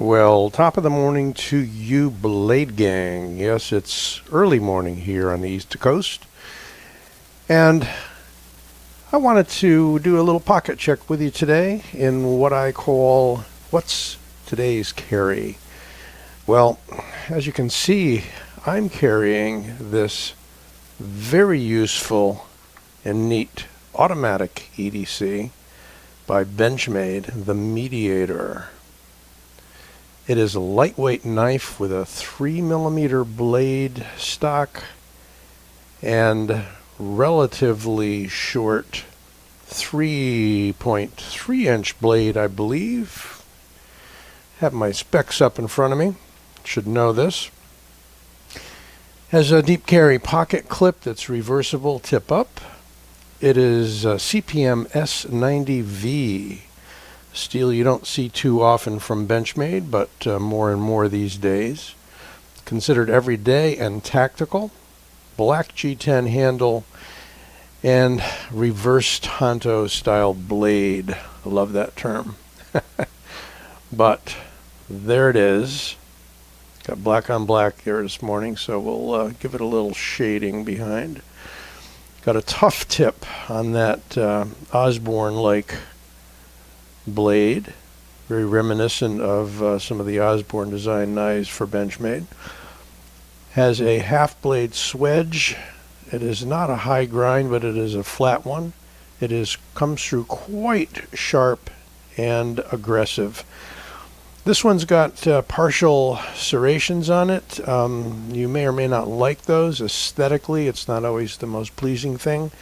Well, top of the morning to you, Blade Gang. Yes, it's early morning here on the East Coast. And I wanted to do a little pocket check with you today in what I call What's Today's Carry? Well, as you can see, I'm carrying this very useful and neat automatic EDC by Benchmade, the Mediator. It is a lightweight knife with a 3mm blade stock and relatively short 3.3-inch blade, I believe. Have my specs up in front of me. Should know this. Has a deep carry pocket clip that's reversible tip up. It is CPM S90V. Steel you don't see too often from Benchmade, but more and more these days. Considered everyday and tactical. Black G10 handle and reversed Honto style blade. I love that term. But there it is. Got black on black here this morning, so we'll give it a little shading behind. Got a tough tip on that Osborne-like blade, very reminiscent of some of the Osborne design knives for Benchmade. Has a half blade swedge. It is not a high grind, but it is a flat one. It comes through quite sharp and aggressive. This one's got partial serrations on it. You may or may not like those. Aesthetically, it's not always the most pleasing thing,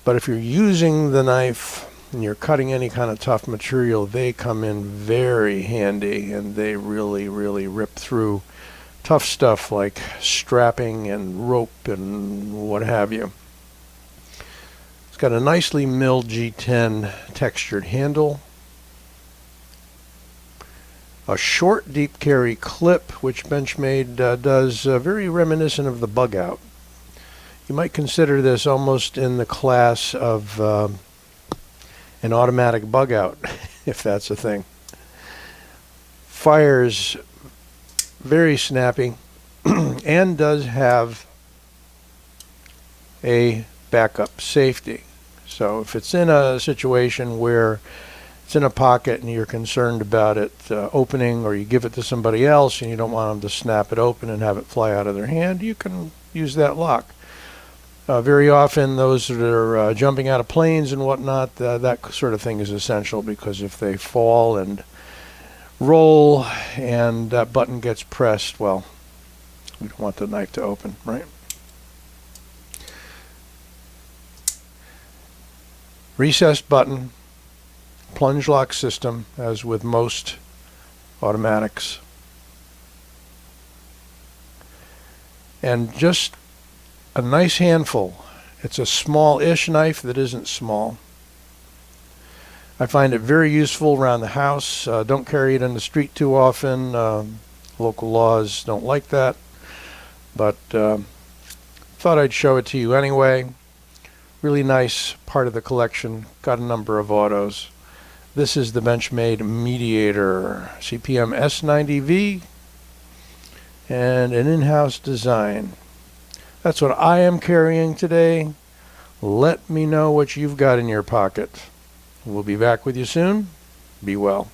but if you're using the knife and you're cutting any kind of tough material, they come in very handy, and they really rip through tough stuff like strapping and rope and what have you. It's got a nicely milled G10 textured handle, a short deep carry clip, which Benchmade does very reminiscent of the Bug Out. You might consider this almost in the class of an automatic Bug Out, if that's a thing. Fires very snappy and does have a backup safety. So if it's in a situation where it's in a pocket and you're concerned about it opening, or you give it to somebody else and you don't want them to snap it open and have it fly out of their hand, you can use that lock. Very often those that are jumping out of planes and whatnot, that sort of thing is essential, because if they fall and roll and that button gets pressed, well, we don't want the knife to open, right? Recessed button, plunge lock system, as with most automatics. And just a nice handful. It's a small-ish knife that isn't small. I find it very useful around the house. Don't carry it in the street too often. Local laws don't like that. But thought I'd show it to you anyway. Really nice part of the collection. Got a number of autos. This is the Benchmade Mediator, CPM S90V, and an in-house design. That's what I am carrying today. Let me know what you've got in your pocket. We'll be back with you soon. Be well.